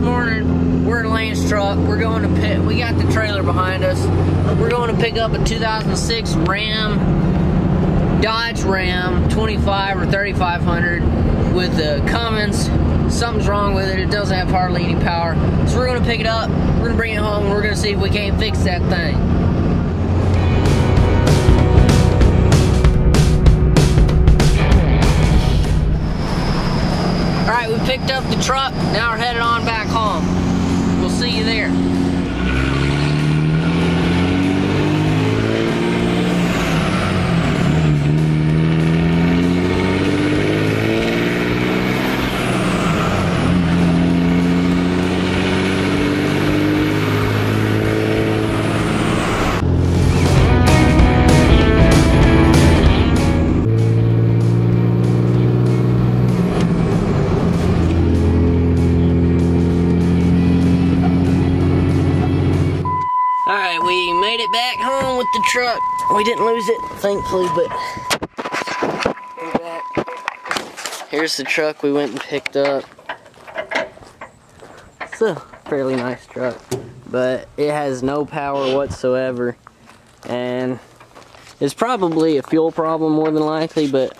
morning, we're in Lane's truck. We're going to pick, we got the trailer behind us. We're going to pick up a 2006 Dodge Ram 25 or 3500 with the Cummins. Something's wrong with it. It doesn't have hardly any power. So we're going to pick it up, we're going to bring it home, and we're going to see if we can't fix that thing. Alright, we picked up the truck. Now we're headed on back home. We'll see you there. Alright, we made it back home with the truck. We didn't lose it, thankfully, but we're back. Here's the truck we went and picked up. It's a fairly nice truck, but it has no power whatsoever. And it's probably a fuel problem more than likely, but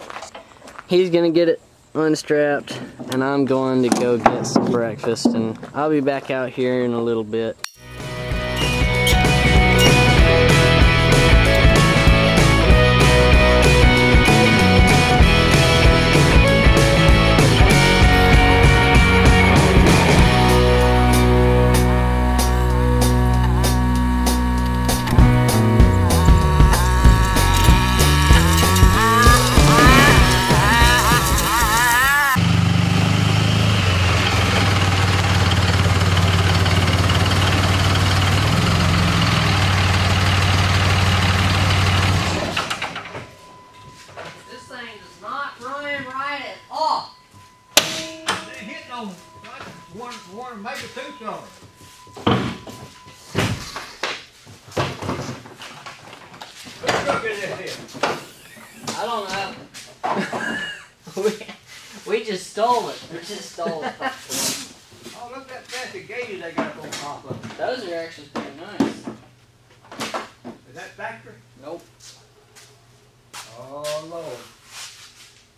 he's gonna get it unstrapped, and I'm going to go get some breakfast, and I'll be back out here in a little bit. One, maybe two songs. Whose truck is this here? I don't know. we just stole it. We just stole it. Oh, look at that fancy gauges they got on top of them. Those are actually pretty nice. Is that factory? Nope. Oh, Lord.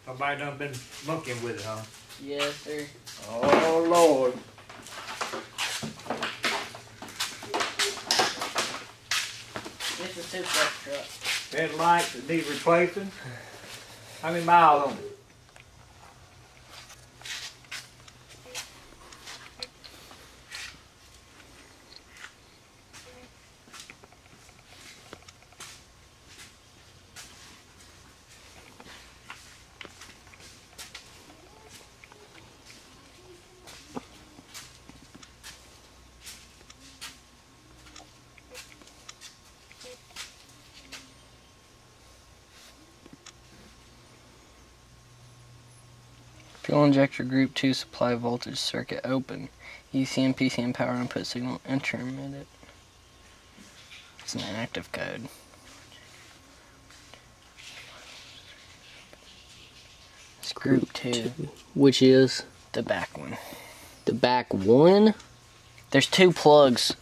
Somebody done been monkeying with it, huh? Yes, sir. Oh, Lord. It's a two-truck truck. Headlights that need replacing. How many miles on it? Fuel injector group 2 supply voltage circuit open. ECM, PCM power input signal intermittent. It's an inactive code. It's group 2. Which is? The back one. The back one? There's 2 plugs.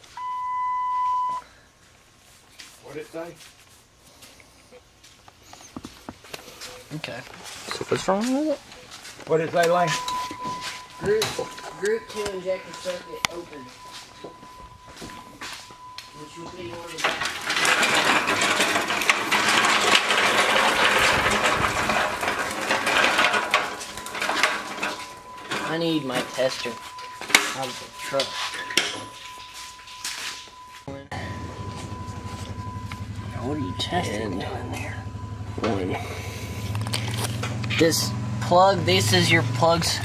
What did it say? Okay. So what's wrong with it? What did it say, Lane? Group 2 injector circuit open. Which would be on the back. I need my tester out of the truck. What are you testing down there? One. This plug, this is your plugs.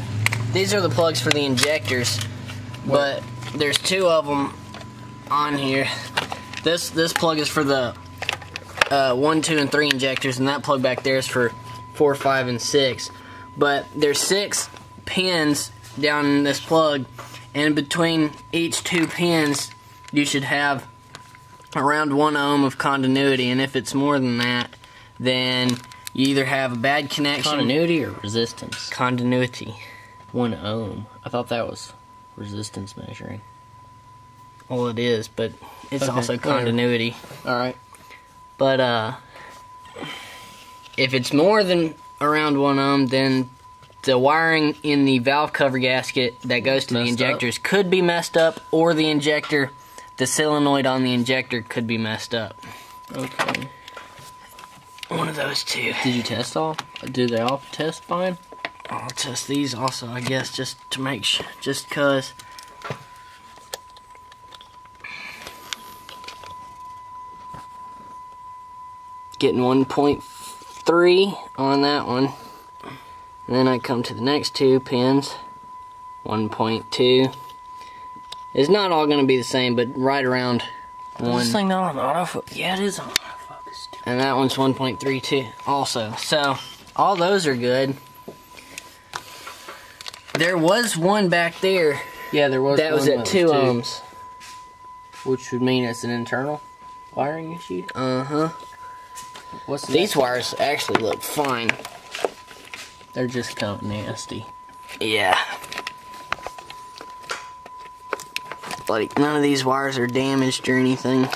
These are the plugs for the injectors, but there's 2 of them on here. This plug is for the 1, 2, and 3 injectors, and that plug back there is for 4, 5, and 6. But there's 6 pins down in this plug, and between each 2 pins, you should have around 1 ohm of continuity, and if it's more than that, then you either have a bad connection. Continuity or resistance? Continuity. 1 ohm. I thought that was resistance measuring. Well, it is, but it's Okay, also whatever. continuity. Alright. But if it's more than around 1 ohm, then the wiring in the valve cover gasket that goes to the Messed injectors could be messed up, or the injector, the solenoid on the injector could be messed up. Okay. One of those two. Did you test all? Do they all test fine? I'll test these also, I guess, just to make sure, just cause. Getting 1.3 on that one. And then I come to the next 2 pins. 1.2. It's not all going to be the same, but right around 1. Is this thing not on autofocus? Yeah, it is on autofocus. And that one's 1.32 also. So, all those are good. There was one back there Yeah, there was that was one at 2 ohms. Which would mean it's an internal wiring issue. Uh-huh. What's the These wires actually look fine. They're just kind of nasty. Yeah. Like, none of these wires are damaged or anything.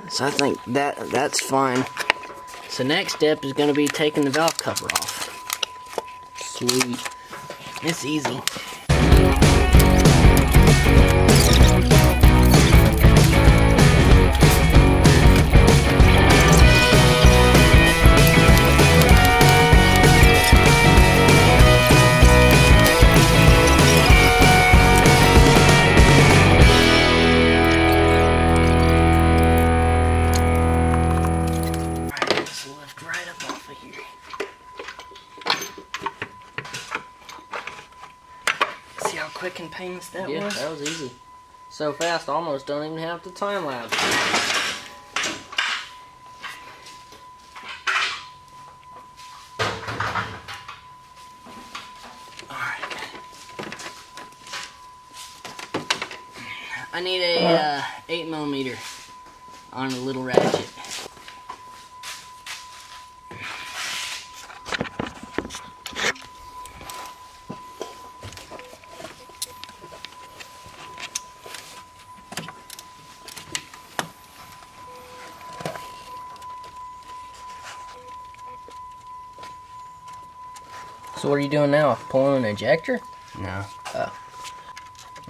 So I think that's fine. So next step is going to be taking the valve cover off. Sweet. It's easy. See how quick and painless that Yeah, was? that was easy. So fast, almost don't even have to time lapse. Alright. I need a 8mm on a little ratchet. So what are you doing now? Pulling an ejector? No. Oh.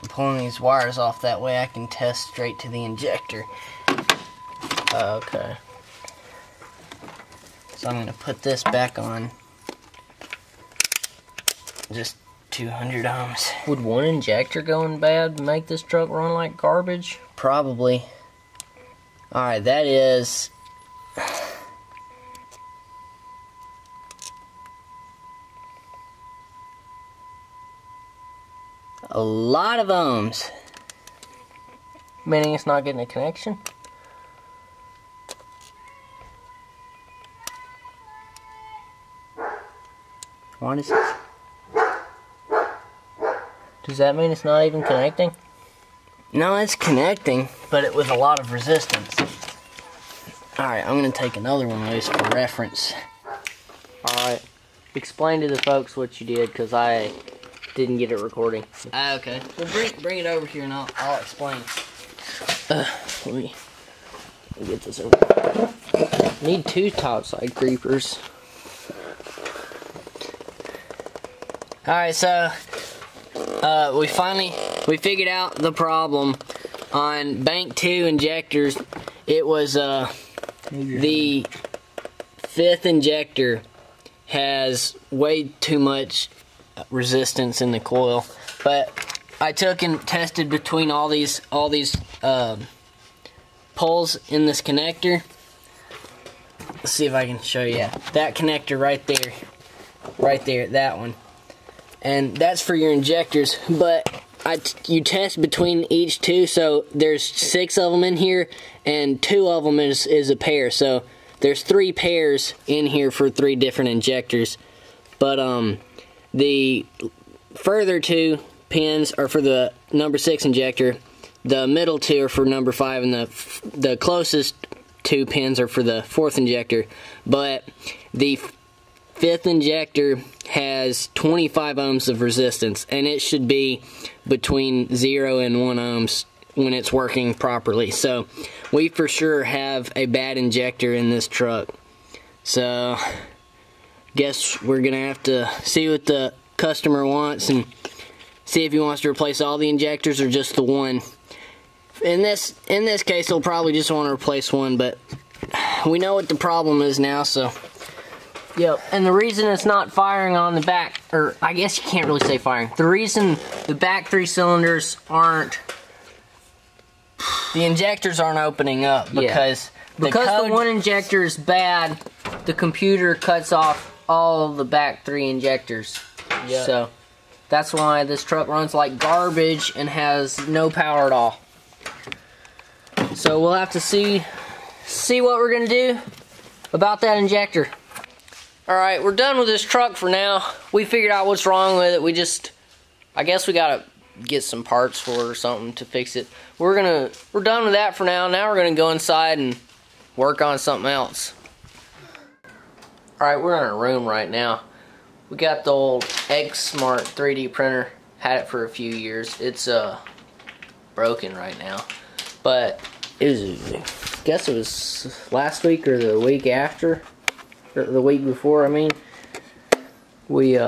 I'm pulling these wires off, that way I can test straight to the injector. Okay. So I'm going to put this back on. Just 200 ohms. Would one injector going bad make this truck run like garbage? Probably. Alright, that is... a lot of ohms. Meaning it's not getting a connection? What is this? Does that mean it's not even connecting? No, it's connecting, but it with a lot of resistance. Alright, I'm going to take another one loose for reference. Alright. Explain to the folks what you did, because I didn't get it recording. Okay. Well, bring it over here and I'll explain. Let me get this over. Need 2 topside creepers. Alright, so we figured out the problem on bank 2 injectors. It was the 5th injector has way too much resistance in the coil, but I took and tested between all these poles in this connector. Let's see if I can show you. That connector right there, that one. And that's for your injectors, but you test between each 2, so there's 6 of them in here, and 2 of them is a pair, so there's 3 pairs in here for 3 different injectors. But the further 2 pins are for the number 6 injector, the middle 2 are for number 5, and the closest 2 pins are for the 4th injector. But the fifth injector has 25 ohms of resistance, and it should be between 0 and 1 ohms when it's working properly. So we for sure have a bad injector in this truck. So guess we're gonna have to see what the customer wants and see if he wants to replace all the injectors or just the one. In this case, he'll probably just want to replace one, but we know what the problem is now, so. Yep, and the reason it's not firing on the back, or I guess you can't really say firing. The reason the back 3 cylinders aren't, the injectors aren't opening up because the one injector is bad, the computer cuts off all of the back 3 injectors. Yep. So that's why this truck runs like garbage and has no power at all. So we'll have to see what we're gonna do about that injector. Alright, we're done with this truck for now. We figured out what's wrong with it. I guess we gotta get some parts for it or something to fix it. We're done with that for now. Now we're gonna go inside and work on something else. Alright, we're in our room right now. We got the old X Smart 3D printer. Had it for a few years. It's broken right now. But I guess it was last week or the week after. The week before, I mean, we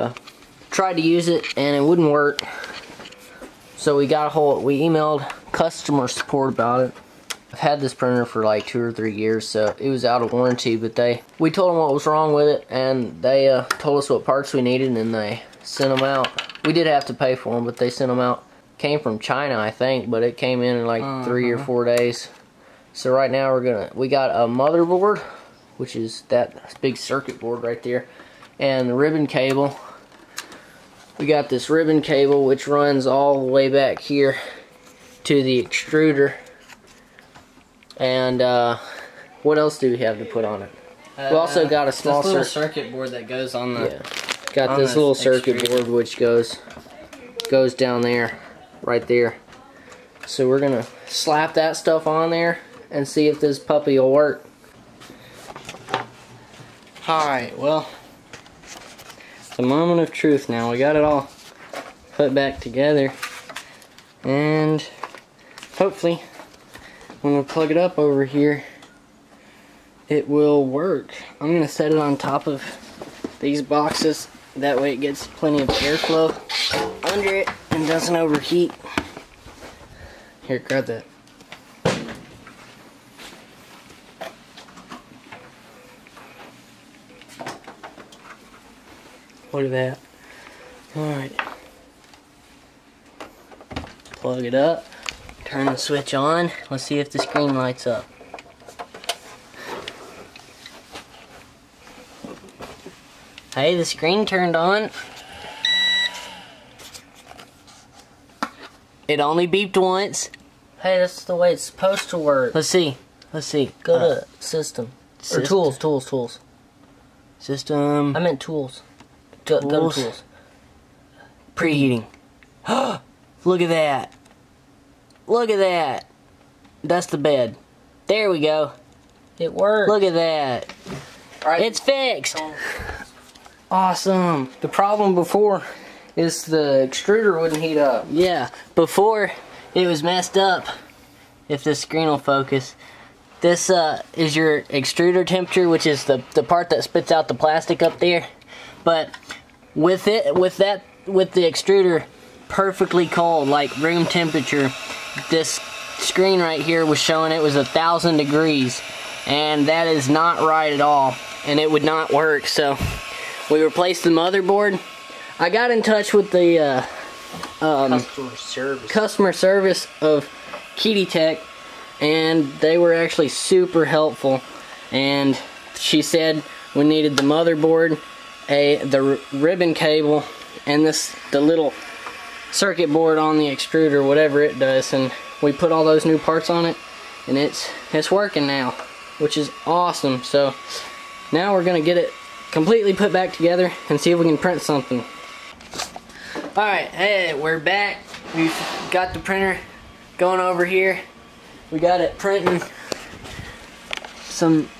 tried to use it and it wouldn't work. So we emailed customer support about it. I've had this printer for like 2 or 3 years, so it was out of warranty, but we told them what was wrong with it, and they told us what parts we needed, and they sent them out. We did have to pay for them, but they sent them out. Came from China, I think, but it came in like 3 or 4 days. So right now we got a motherboard, which is that big circuit board right there, and the ribbon cable. We got this ribbon cable which runs all the way back here to the extruder. And what else do we have to put on it? We also got a small circuit board that goes on the. Yeah. Got this little circuit board which goes down there, right there. So we're gonna slap that stuff on there and see if this puppy will work. Alright, well, the moment of truth now. We got it all put back together, and hopefully when we plug it up over here it will work. I'm gonna set it on top of these boxes, that way it gets plenty of airflow under it and doesn't overheat. Here, grab that. Look at that. Alright. Plug it up. Turn the switch on. Let's see if the screen lights up. Hey, the screen turned on. It only beeped once. Hey, that's the way it's supposed to work. Let's see. Let's see. Go to system. Or tools. System. I meant tools. Go to tools. Preheating. Look at that. Look at that. That's the bed. There we go. It worked. Look at that. Right. It's fixed. Awesome. The problem before is the extruder wouldn't heat up. Yeah. Before it was messed up. If this screen will focus. This is your extruder temperature, which is the part that spits out the plastic up there. But with the extruder perfectly cold, like room temperature, this screen right here was showing it was 1,000 degrees, and that is not right at all, and it would not work. So we replaced the motherboard. I got in touch with the customer service of QiDi, and they were actually super helpful. And she said we needed the motherboard, the ribbon cable, and the little circuit board on the extruder, whatever it does, and we put all those new parts on it, and it's working now, which is awesome. So now we're gonna get it completely put back together and see if we can print something. Alright, hey, we're back. We've got the printer going over here. We got it printing some,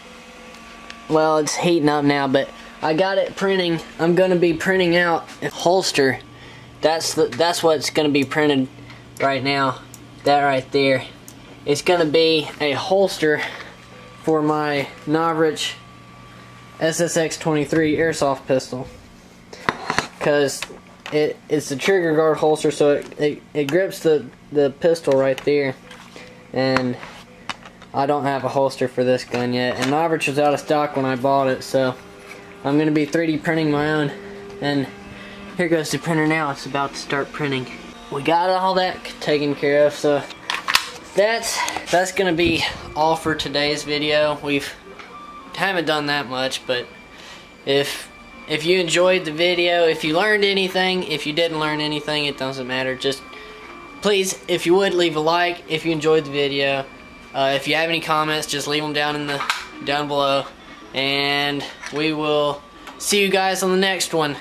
well, it's heating up now, but I got it printing. I'm gonna be printing out a holster. That's what's gonna be printed right now. That right there. It's gonna be a holster for my Novrich SSX-23 airsoft pistol. Cause it's the trigger guard holster, so it grips the pistol right there. And I don't have a holster for this gun yet. And Novrich was out of stock when I bought it, so I'm going to be 3D printing my own. And here goes the printer now. It's about to start printing. We got all that taken care of, so that's going to be all for today's video. We haven't done that much, but if you enjoyed the video, if you learned anything, if you didn't learn anything, it doesn't matter. Just please, if you would, leave a like if you enjoyed the video. If you have any comments, just leave them down below, and we will see you guys on the next one.